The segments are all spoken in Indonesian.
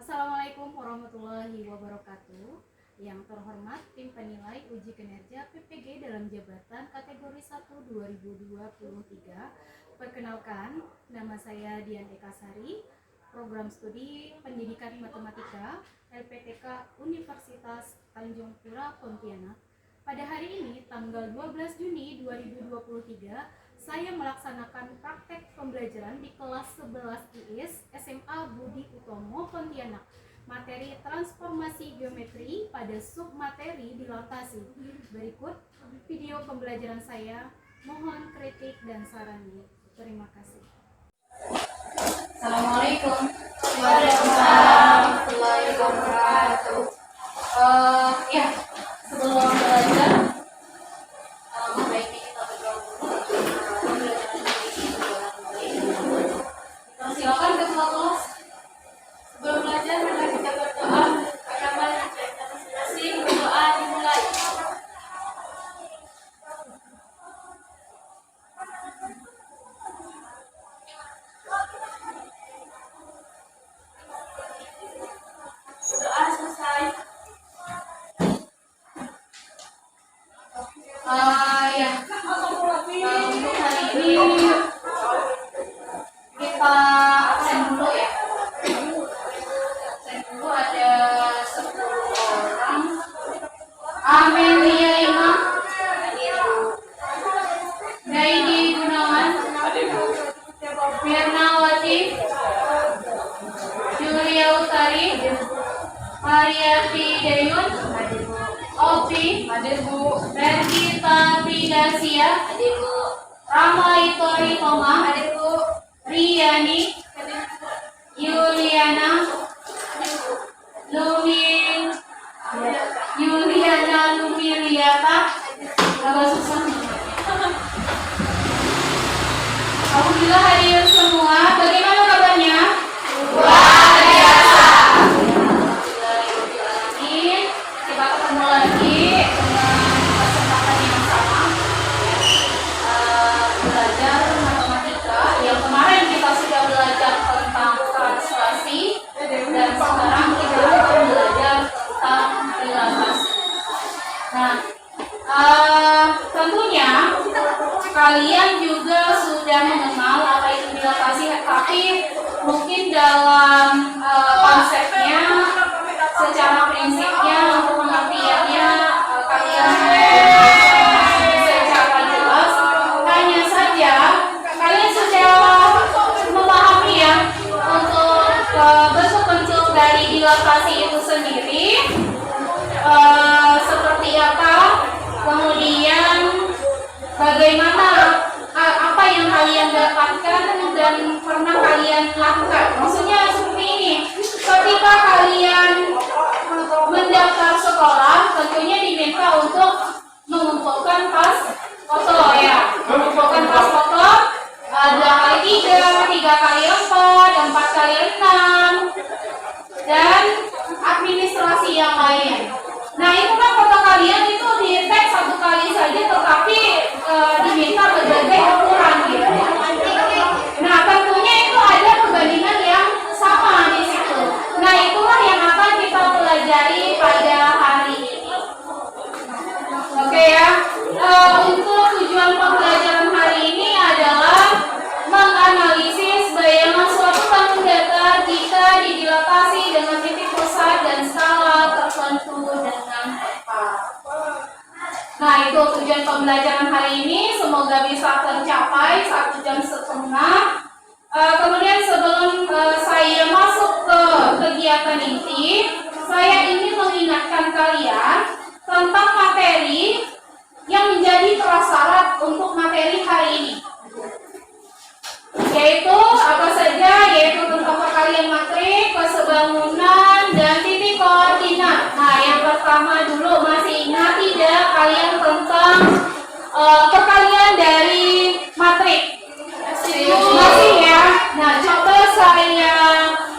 Assalamualaikum warahmatullahi wabarakatuh. Yang terhormat tim penilai uji kinerja PPG dalam jabatan kategori 1 2023. Perkenalkan, nama saya Dian Eka Sari, program studi Pendidikan Matematika LPTK Universitas Tanjung Pura Pontianak. Pada hari ini, tanggal 12 Juni 2023, saya melaksanakan praktek pembelajaran di kelas 11 IIS SMA Budi Utomo Pontianak, materi transformasi geometri pada submateri dilapasi. Berikut video pembelajaran saya, mohon kritik dan sarannya. Terima kasih. Assalamualaikum warahmatullahi wabarakatuh. Sebelum belajar, baiknya kita berdoa dulu. Silakan ketua kelas. Sebelum belajar, mari kita berdoa. Kamar masing-masing berdoa dimulai. Doa selesai. Untuk hari ini kita absen dulu ya. Absen dulu ada 10 orang. Amelia Ima, Daidi Gunawan, Mirnawati, Julia Utari, Mariati Dayun, Opi, Bergita Pridasia, Rama Itori Toma, Riyani, Yuliana Lumiliata, agak susah. Alhamdulillah hadir semua. Bagaimana kabarnya? Luar biasa. Alhamdulillahirobbilalamin. Kita ketemu lagi dengan kesempatan yang sama. Belajar matematika. Yang kemarin kita sudah belajar tentang translasi dan sekarang kita akan belajar tentang dilatasi. Nah, tentunya kalian juga sudah mengenal apa itu dilatasi, tapi mungkin dalam konsepnya, secara prinsipnya, untuk pengertiannya kalian secara jelas. Hanya saja kalian sudah memahami ya untuk bentuk-bentuk dari dilatasi itu sendiri, seperti apa, kemudian bagaimana, apa yang kalian dapatkan dan pernah kalian lakukan. Maksudnya seperti ini, ketika kalian mendaftar sekolah, tentunya diminta untuk mengumpulkan tas foto ya. Mengumpulkan tas foto 2x3, 3x4, 4x6, dan administrasi yang lain. Nah, itu kan foto kalian itu di-tag 1 kali saja, tetapi diminta berbagai ukuran gitu. Nah, tentunya itu ada perbandingan yang sama di situ. Nah, itulah yang akan kita pelajari pada hari ini. Oke ya. Untuk tujuan pembelajaran hari ini adalah menganalisis bayangan suatu bangun data jika didilatasi dengan titik pusat dan skala tertentu dengan tepat. Nah, itu tujuan pembelajaran hari ini. Semoga bisa tercapai 1,5 jam. Kemudian sebelum saya masuk ke kegiatan inti, saya ingin mengingatkan kalian tentang materi yang menjadi prasyarat untuk materi hari ini. Yaitu apa saja? Yaitu tentang perkalian matrik, kesebangunan, dan titik koordinat. Nah, yang pertama dulu, masih ingat tidak kalian tentang perkalian dari matrik? Masih ya? Nah, coba saya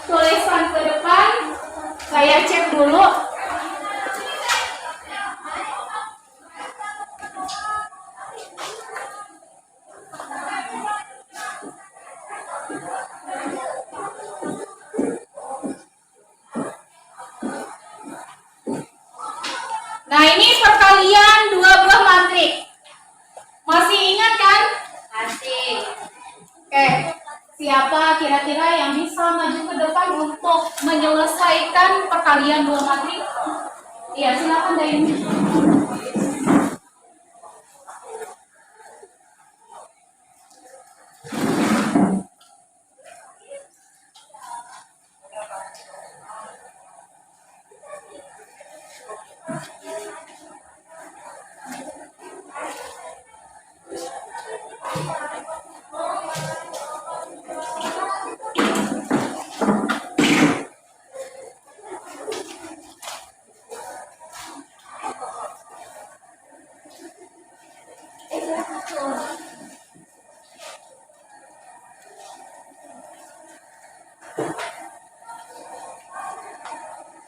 tuliskan ke depan. Saya cek dulu. Siapa kira-kira yang bisa maju ke depan untuk menyelesaikan perkalian dua matriks? Iya, silakan Dayuni.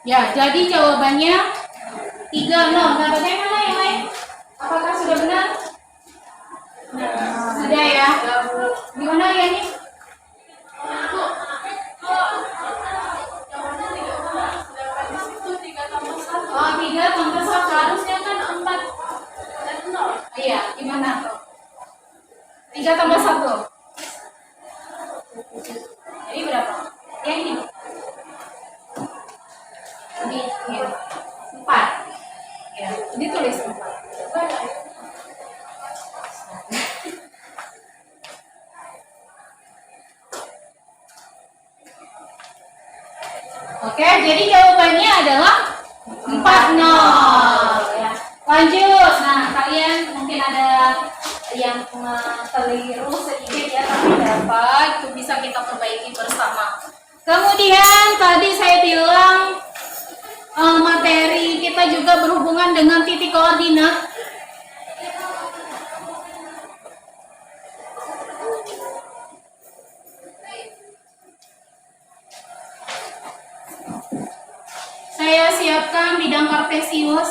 Ya, jadi jawabannya 3-0. Nah, bagaimana yang lain? Apakah sudah benar? Sudah ya. Gimana ya nih? Oh, 3 tambah 1 harusnya kan 4. Iya, gimana tuh? 3 tambah 1. Jadi berapa? Yang ini. Jadi ini 4. Ya, ditulis 4. Oke, jadi jawabannya adalah 4-0 ya. Lanjut. Nah, kalian mungkin ada yang keliru sedikit ya, tapi dapat itu bisa kita perbaiki bersama. Kemudian tadi saya bilang materi kita juga berhubungan dengan titik koordinat. Saya siapkan bidang kartesius.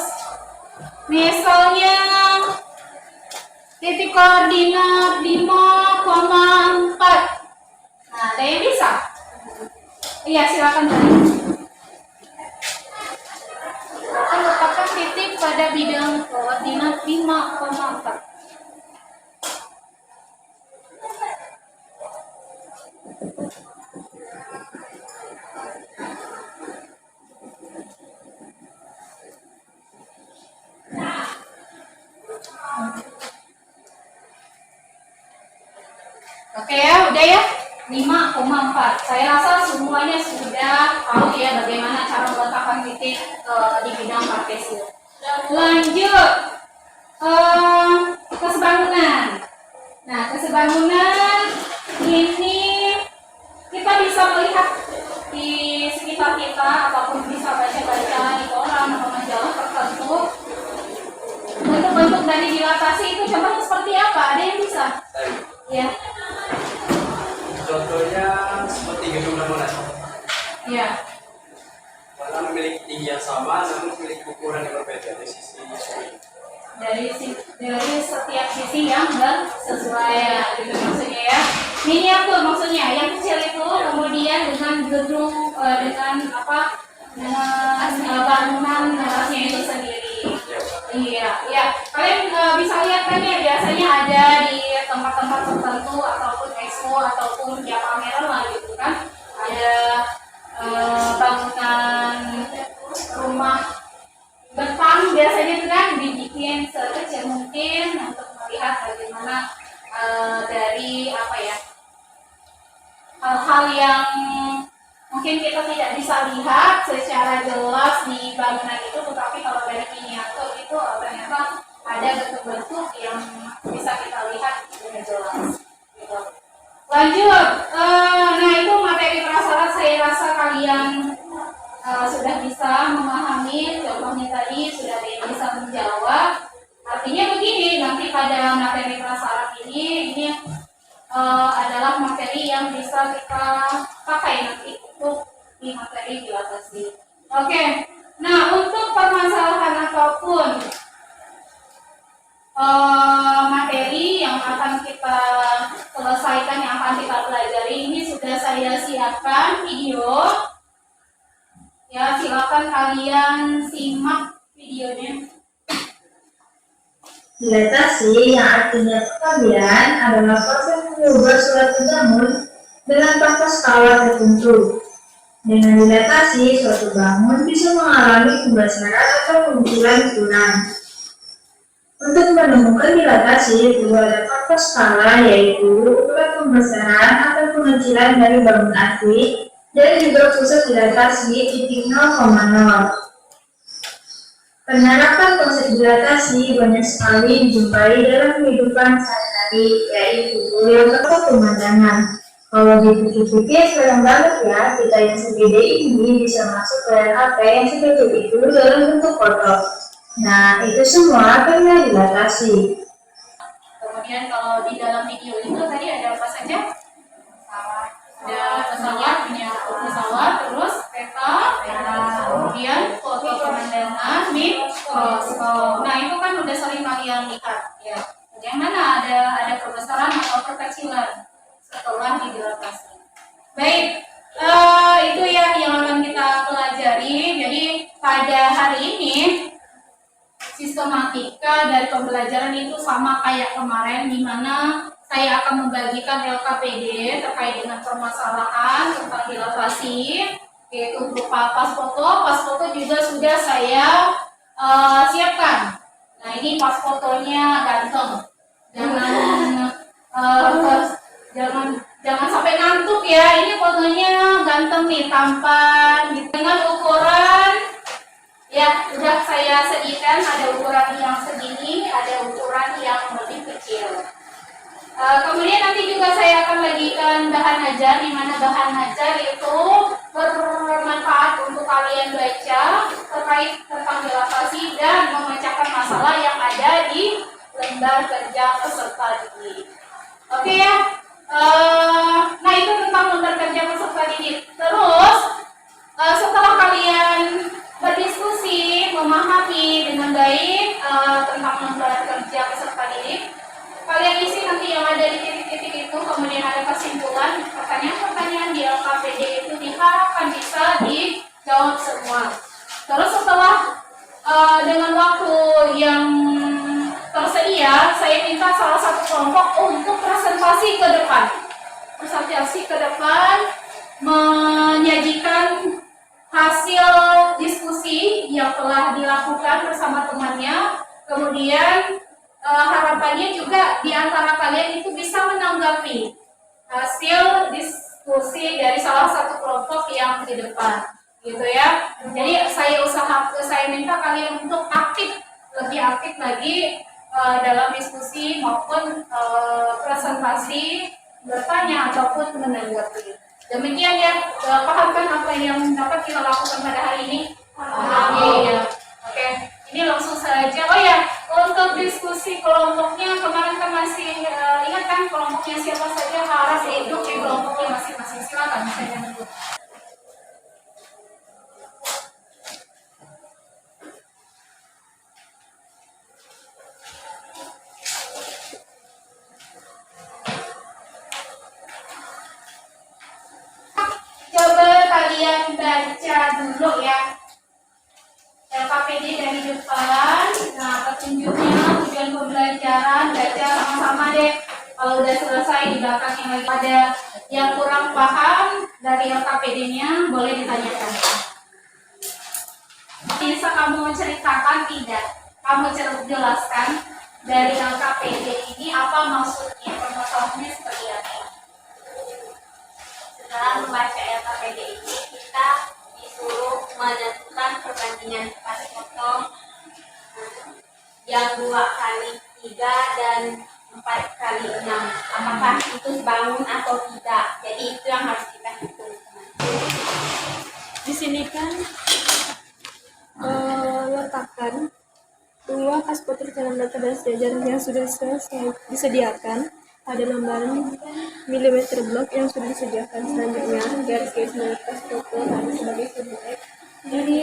Misalnya titik koordinat 5,4. Nah, ada yang bisa? Iya, silakan tadi. Kita letakkan titik pada bidang koordinat 5,4. Oke ya, udah ya. 5,4. Saya rasa semuanya sudah tahu ya bagaimana cara meletakkan titik di bidang kartesius. Lanjut kesebangunan. Nah, kesebangunan ini kita bisa melihat di sekitar kita ataupun bisa baca-baca di koran atau majalah tertentu. Bentuk-bentuk dari dilatasi itu contohnya seperti apa? Ada yang bisa? Ya. Contohnya seperti gedung bangunan. Ya. Karena memiliki tinggi yang sama, namun memiliki ukuran yang berbeda dari sisi dari setiap sisi yang sesuai ya, gitu maksudnya ya. Miniatur maksudnya yang kecil itu kemudian dengan gedung dengan apa? Dengan bangunan narasnya itu sendiri. Iya, ya. Kalian bisa lihat kan ya, biasanya ada di tempat-tempat tertentu ataupun expo ataupun ya pameran lah gitu kan. Ada bangunan rumah bertang biasanya itu kan dibikin sekecil mungkin untuk melihat bagaimana dari apa ya hal-hal yang mungkin kita tidak bisa lihat secara jelas di bangunan itu, tetapi kalau dari miniatur itu ternyata ada bentuk-bentuk yang bisa kita lihat dengan jelas. Gitu. Lanjut, nah itu materi prasyarat saya rasa kalian sudah bisa memahami, contohnya tadi sudah ada yang bisa menjawab. Artinya begini, nanti pada materi prasyarat ini adalah materi yang bisa kita pakai nanti untuk di materi dilatasi. Oke, nah untuk permasalahan ataupun materi yang akan kita selesaikan, yang akan kita pelajari ini sudah saya siapkan video. Ya, silakan kalian simak videonya. Dilatasi yang artinya perkalian adalah proses mengubah suatu bangun dengan pangkat skala tertentu. Dengan dilatasi, suatu bangun bisa mengalami pembesaran atau kemunculan ukuran. Untuk menemukan dilatasi, perlu ada faktor skala, yaitu ukuran pembesaran atau pengecilan dari bangun asli, dan juga pusat dilatasi titik 0,0. Penerapan konsep dilatasi banyak sekali dijumpai dalam kehidupan sehari-hari, yaitu yang pertama pemandangan. Kalau dipikir-pikir sering banget ya, kita yang segede ini bisa masuk ke HP yang sekecil itu dalam bentuk foto. Nah, itu semua karena dilatasi. Kemudian kalau di dalam video itu tadi ada apa saja? Ada pesawat, pesawat, terus peta, kemudian foto pemandangan, mikroskop. Nah itu kan udah sering kalian lihat ya. Yang mana ada perbesaran atau perkecilan setelah didilatasi. Baik, itu ya yang akan kita pelajari. Jadi pada hari ini sistematika dari pembelajaran itu sama kayak kemarin, di mana saya akan membagikan LKPD terkait dengan permasalahan tentang dilatasi, yaitu berupa pas foto juga sudah saya siapkan. Nah ini pas fotonya ganteng, jangan sampai ngantuk ya. Ini fotonya ganteng nih, tampan dengan ukuran ya sudah saya sediakan. Ada ukuran yang segini, ada ukuran yang lebih kecil. Kemudian nanti juga saya akan bagikan bahan ajar, di mana bahan ajar itu bermanfaat untuk kalian baca terkait tentang dilatasi dan memecahkan masalah yang ada di lembar kerja peserta didik. Oke ya. Nah itu tentang lembar kerja peserta didik. Terus setelah kalian berdiskusi, memahami dengan baik tentang lembar kerja peserta didik, kalian isi nanti yang ada di titik-titik itu, kemudian ada kesimpulan. Pertanyaan-pertanyaan di LKPD itu diharapkan bisa dijawab semua. Terus setelah dengan waktu yang tersedia, saya minta salah satu kelompok untuk presentasi ke depan. Presentasi ke depan menyajikan hasil diskusi yang telah dilakukan bersama temannya. Kemudian harapannya juga di antara kalian itu bisa menanggapi hasil diskusi dari salah satu kelompok yang di depan, gitu ya. Jadi saya minta kalian untuk lebih aktif lagi dalam diskusi maupun presentasi, bertanya ataupun menanggapi. Demikian ya, pahamkan apa yang dapat kita lakukan pada hari ini? Ya. Oke, ini langsung saja. Oh ya, untuk diskusi kelompoknya kemarin kan masih ingat kan kelompoknya siapa saja, harus hidup di kelompoknya masing-masing. Silakan saya menyebut. Coba kalian baca dulu ya LKPD dari depan. Nah, petunjuknya, tujuan pembelajaran, baca sama-sama deh. Kalau udah selesai, di belakangnya lagi ada yang kurang paham dari LKPD-nya, boleh ditanyakan. Bisa kamu ceritakan tidak? Kamu jelaskan dari LKPD ini apa maksudnya, permasalahannya seperti apa? Setelah membaca LKPD ini, kita disuruh menentukan perbandingan pas foto yang 2x3 dan 4x6. Apakah itu bangun atau tidak? Jadi itu yang harus kita hitung. Di sini kan letakkan dua paspor calon data dan sejajar yang sudah selesai disediakan pada lembaran milimeter blok yang sudah disediakan. Selanjutnya garis minoritas foto harus sebagai subjek. Jadi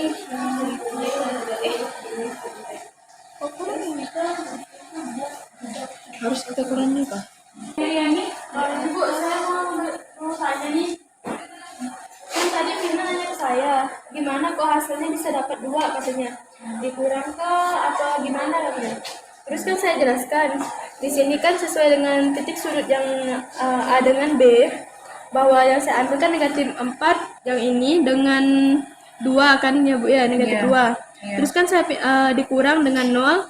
harus kita kurangi Pak. Yani, Bu, saya mau tanya nih. Kan tadi Firman nanya ke saya, gimana kok hasilnya bisa dapat 2 katanya? Dikurang kah atau gimana katanya? Terus kan saya jelaskan, di sini kan sesuai dengan titik sudut yang A dengan B, bahwa yang saya ambil kan negatif 4 yang ini dengan 2 kan ya Bu ya, negatif 2. Terus kan saya dikurang dengan 0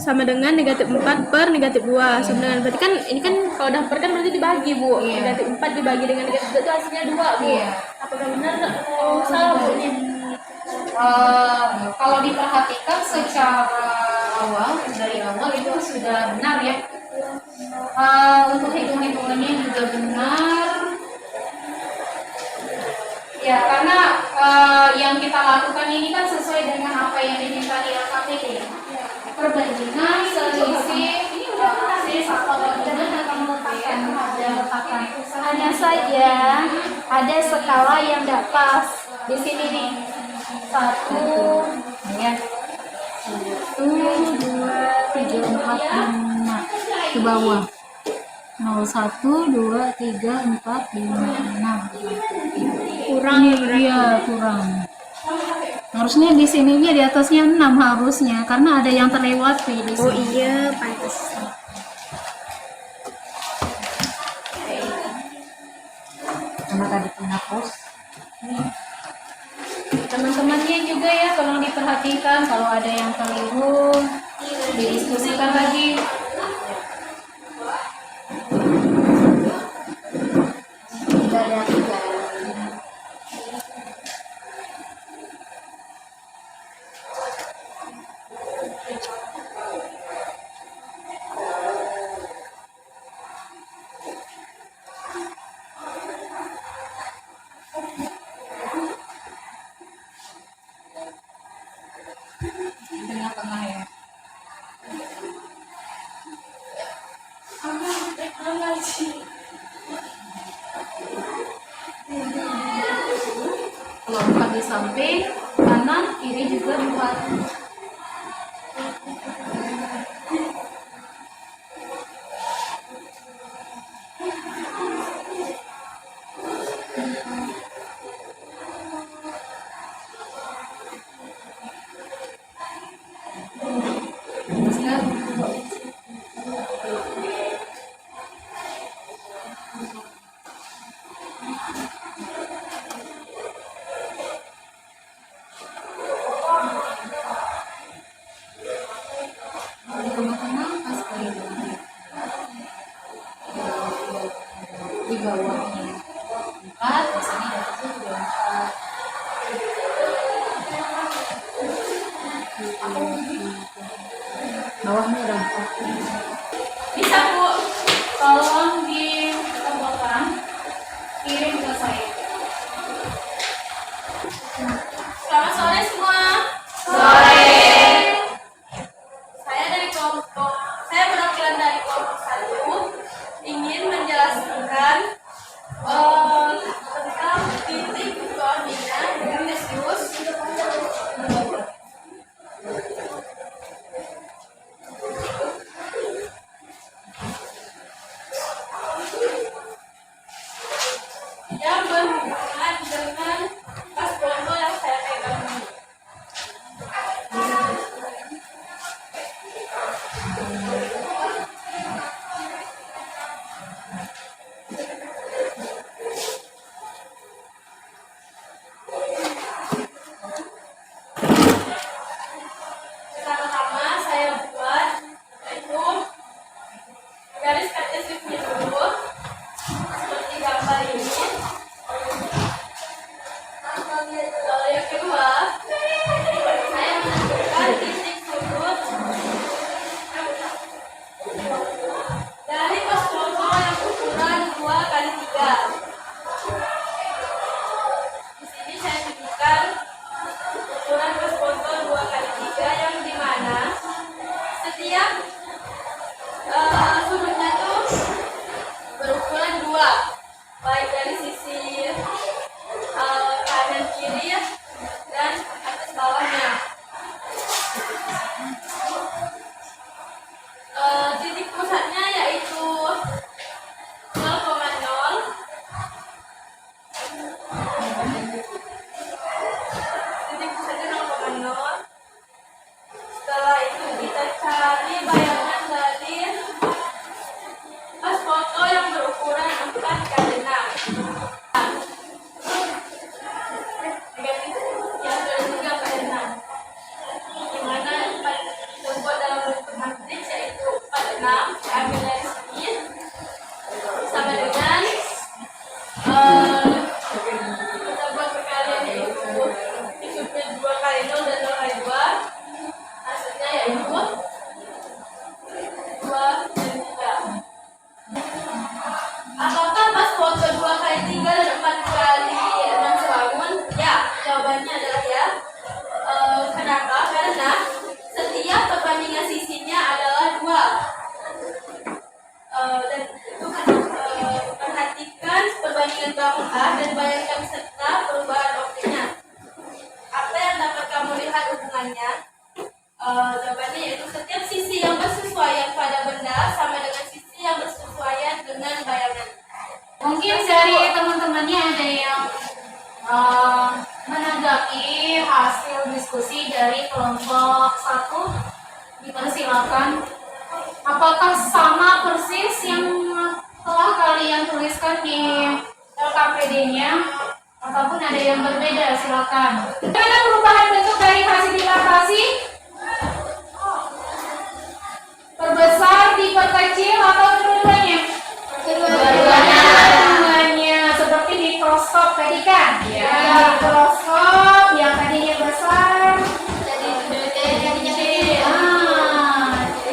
sama dengan negatif 4 per negatif 2 sama dengan, berarti kan ini kan kalau udah per kan berarti dibagi Bu. Negatif 4 dibagi dengan negatif 2 itu hasilnya 2 Bu. Apakah benar atau salah Bu ini? Kalau diperhatikan secara dari awal itu sudah benar ya. Untuk hitung-hitungannya juga benar. Ya, karena yang kita lakukan ini kan sesuai dengan apa yang diminta di LKPD. Perbandingan selisih satu perbandingan akan meletakkan. Hanya saja ada skala yang tidak pas di sini nih. 1, 2, 3, 4, 5 ke bawah. 0, 1, 2, 3, 4, 5, 6. Kurang ya berarti. Iya, kurang. Harusnya di sininya di atasnya 6 harusnya karena ada yang terlewati di sini. Oh iya, pantas. Karena tadi penghapus. Teman-temannya juga ya tolong diperhatikan kalau ada yang keliru didiskusikan lagi. Tidak ada tiga. Tengah-tengah ya. Kalau buat di samping kanan kiri juga buat. Tengah-tengah pas kali di bawahnya 4, di sini atasnya juga 4. Bawahnya ada 4. Bisa Bu, tolong ditombokkan kirim ke saya. Selamat sore semua. Saya perwakilan dari kelompok 1 ingin menjelaskan tentang titik koordinat Celsius. Yang berhubungan dengan pas foto yang saya pegang ini. Pertama-tama saya buat itu garis kartesisnya dulu seperti gambar ini. Lalu yang kedua saya menentukan titik sudut dari pos foto yang ukuran 2 kali 3. Di sini saya tunjukkan ukuran pos foto 2 kali 3 yang dimana setiap sudutnya itu berukuran 2, baik dari sisi kanan kiri dan atas bawahnya. Titik pusatnya yaitu 0,0. Titik pusatnya 0,0. Setelah itu kita cari bayangan dari pas foto yang berukuran 4 kali 6. apakah dan bayangkan serta perubahan optinya. Apa yang dapat kamu lihat hubungannya? Jawabannya yaitu setiap sisi yang bersesuaian pada benda sama dengan sisi yang bersesuaian dengan bayangan. Mungkin dari teman-temannya ada yang menanggapi hasil diskusi dari kelompok 1, dipersilakan. Apakah sama persis yang telah kalian tuliskan di LKPD-nya ataupun ada yang berbeda? Silakan. Bagaimana perubahan bentuk dari hasil dilatasi? Perbesar, diperkecil, atau dua-duanya? Dua-duanya. Seperti mikroskop tadi kan? Ya. Mikroskop yang tadinya besar jadinya kecil.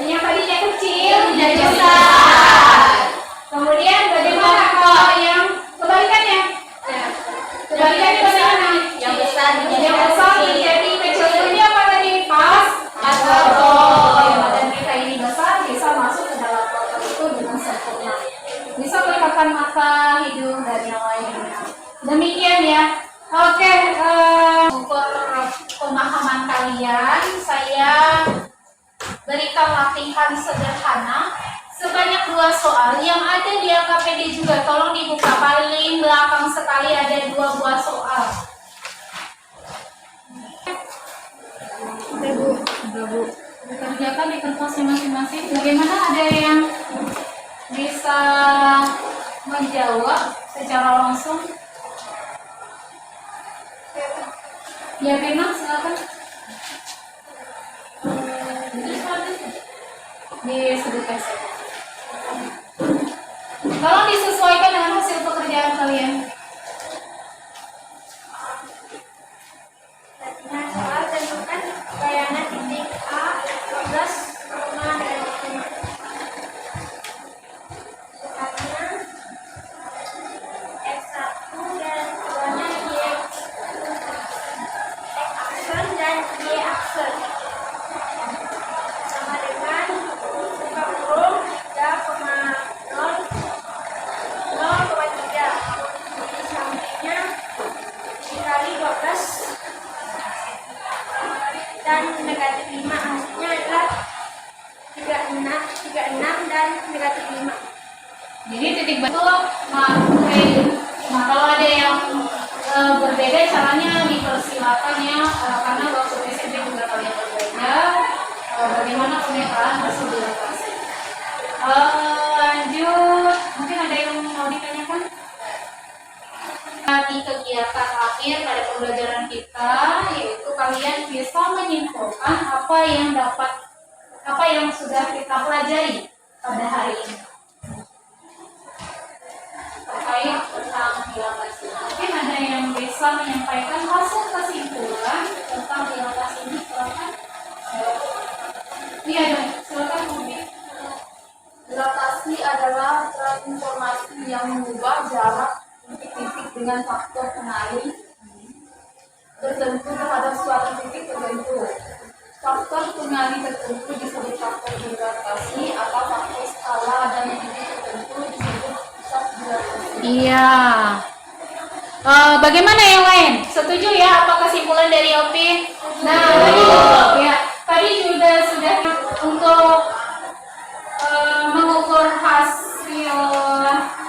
Yang tadinya kecil jadi besar. Kemudian bagaimana kalau yang kebalikannya? Kebalikannya bagaimana? Yang besar Yang besar menjadi kecil. Ini apa tadi? Pas atau yang badan kita ini besar bisa masuk ke dalam kotak itu dengan sempurna. Bisa kelihatan mata, hidung, dan yang lainnya. Demikian ya. Oke, untuk pemahaman kalian, saya berikan latihan sederhana sebanyak 2 soal yang ada di LKPD juga. Tolong dibuka paling belakang sekali, ada 2 buah soal. Udah bu, dikerjakan di kertasnya masing-masing. Bagaimana, ada yang bisa menjawab secara langsung? Ya, Firman, silakan. Disebutkan saja. Tolong disesuaikan dengan hasil pekerjaan kalian. Nah, soal tentukan bayangan titik A 12, dan sukanya X1 dan 2-nya Y X aksen dan Y aksen sama dengan 0,3 di sampingnya dikali 12 dan negatif 5, hasilnya adalah 36 dan negatif 5. Jadi titik bentuk, nah kalau ada yang berbeda caranya dipersilakan ya, karena waktu SMP juga kalian berbeda. Bagaimana pemetaan hasil dilatasi? Lanjut, mungkin ada yang mau ditanyakan? Di kegiatan akhir pada pembelajaran kita, yaitu kalian bisa menyimpulkan apa yang sudah kita pelajari pada hari ini terkait tentang dilatasi. Mungkin ada yang bisa menyampaikan hasil kesimpulan tentang dilatasi ini, silakan. Iya dong, silakan Budi. Dilatasi adalah transformasi yang mengubah jarak titik-titik dengan faktor pengalih tertentu terhadap suatu titik tertentu. Faktor pengalih tertentu disebut faktor dilatasi atau faktor skala, dan titik tertentu disebut pusat dilatasi. Iya. Bagaimana yang lain? Setuju ya apa kesimpulan dari Opi? Nah, ya. Tadi juga sudah untuk mengukur hasil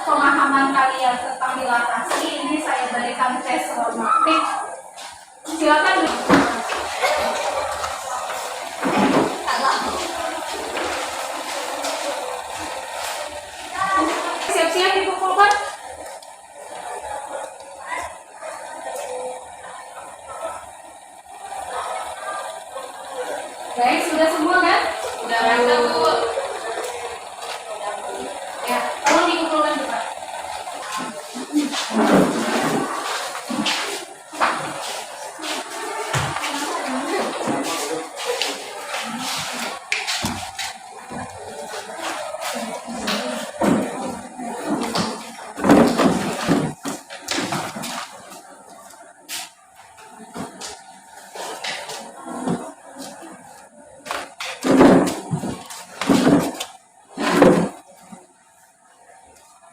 pemahaman kalian tentang dilatasi. Ini saya berikan tes normatif. Silakan. Siap-siap dikumpulkan. Baik, sudah semua kan? Sudah ada, Bu. Ya, tolong dikumpulkan cepat.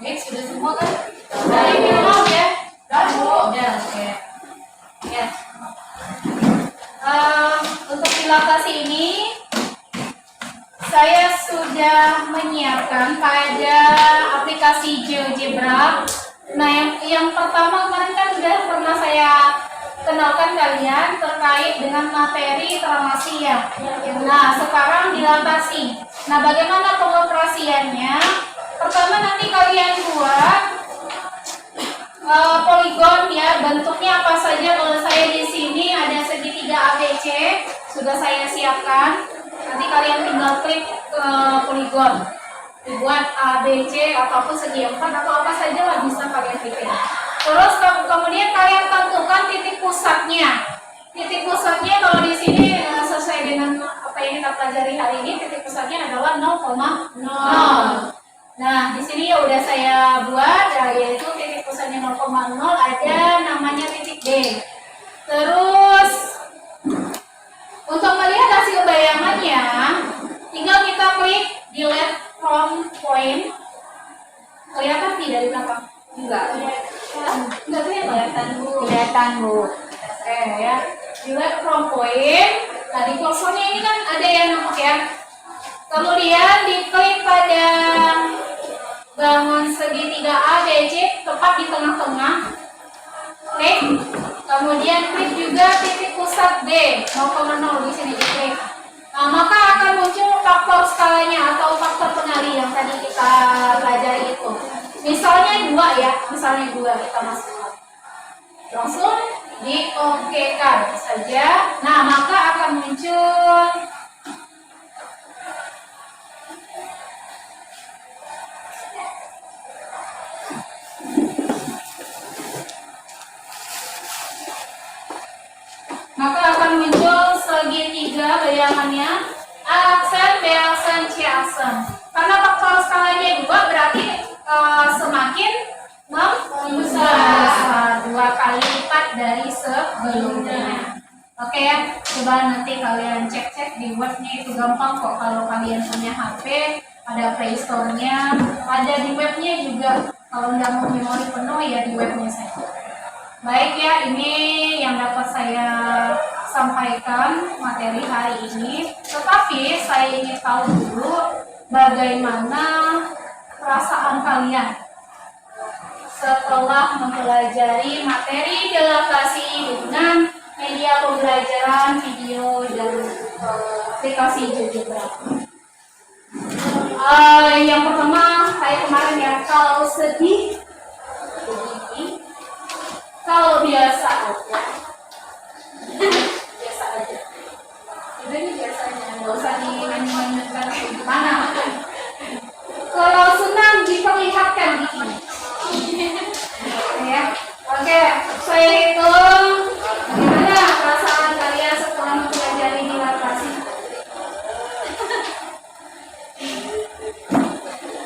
Baik, sudah semua kan? Dari minum ya. sampaikan pada aplikasi GeoGebra. Nah, yang pertama kemarin kan sudah pernah saya kenalkan kalian terkait dengan materi tramasi ya. Nah, sekarang dilatasi. Nah, bagaimana pengoperasiannya? Pertama nanti kalian buat poligon ya, bentuknya apa saja. Kalau saya di sini ada segitiga ABC sudah saya siapkan. Nanti kalian tinggal klik poligon, dibuat ABC ataupun segi 4 atau apa saja lah bisa kalian pilih. Terus kemudian kalian tentukan titik pusatnya. Titik pusatnya kalau di sini sesuai dengan apa yang kita pelajari hari ini, titik pusatnya adalah 0,0. Nah, di sini ya udah saya buat ya, yaitu titik pusatnya 0,0, ada namanya titik D. Terus untuk melihat hasil bayangannya, tinggal kita klik delete from point. Kelihatan tidak di belakang? Enggak kelihatan Bu. Kelihatan Bu. Oke ya. Delete from point. Nah, di kursornya ini kan ada yang nongol ya. Kemudian diklik pada bangun segitiga ABC tepat di tengah-tengah. Klik. Kemudian klik juga titik pusat D 0,0 di sini diklik. Nah, maka akan muncul faktor skalanya atau faktor pengali yang tadi kita pelajari itu. Misalnya 2 ya, misalnya 2 kita masukkan. Langsung di-okekan saja. Nah, maka akan muncul segitiga bayangannya A aksen, B aksen, C aksen. Karena faktor skalanya 2 berarti semakin membesar 2 kali lipat dari sebelumnya. Oke ya, coba nanti kalian cek-cek di webnya, itu gampang kok. Kalau kalian punya HP, ada Play Store-nya, ada di webnya juga. Kalau nggak mau memori penuh ya di webnya saja. Baik ya, ini yang dapat saya sampaikan materi hari ini. Tetapi saya ingin tahu dulu bagaimana perasaan kalian setelah mempelajari materi dilatasi dengan media pembelajaran video dan aplikasi GeoGebra. Yang pertama, kayak kemarin ya, kalau sedih begini, kalau biasa aja, biasa aja. Udah nih biasanya, nggak usah dimanjakan gimana. Kalau senang diperlihatkan begini. Ya, oke, saya hitung. Gimana perasaan kalian setelah mempelajari dilatasi?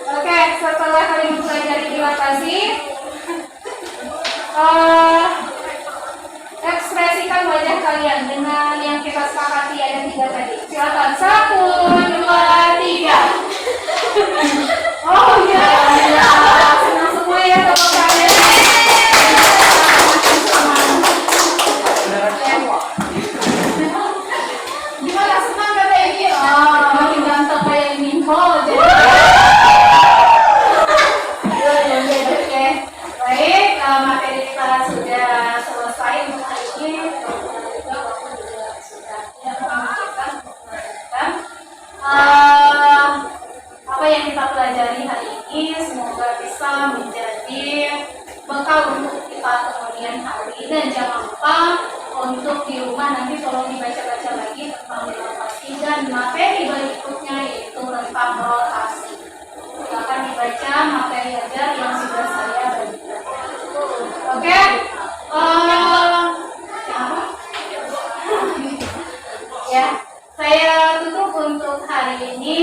Oke, setelah kalian mempelajari dilatasi, ekspresikan wajah kalian dengan yang kita sepakati ada 3 tadi. Silakan, 1, 2, 3. Oh iya, senang semua ya tepuk tangan. Gimana, senang kata ini? Oh, makin ganteng kayak Minho. Oke, baik, materi kita sudah selesai untuk hari ini. Apa yang kita pelajari hari ini semoga bisa menjadi bekal untuk kita kemudian hari. Dan jangan lupa untuk di rumah nanti tolong dibaca-baca lagi tentang dilatasi dan materi berikutnya yaitu tentang rotasi. Silakan dibaca materi ajar yang sudah saya bagikan. Oke, ya, saya tutup untuk hari ini.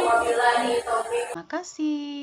Wabillahi taufiq. Terima kasih.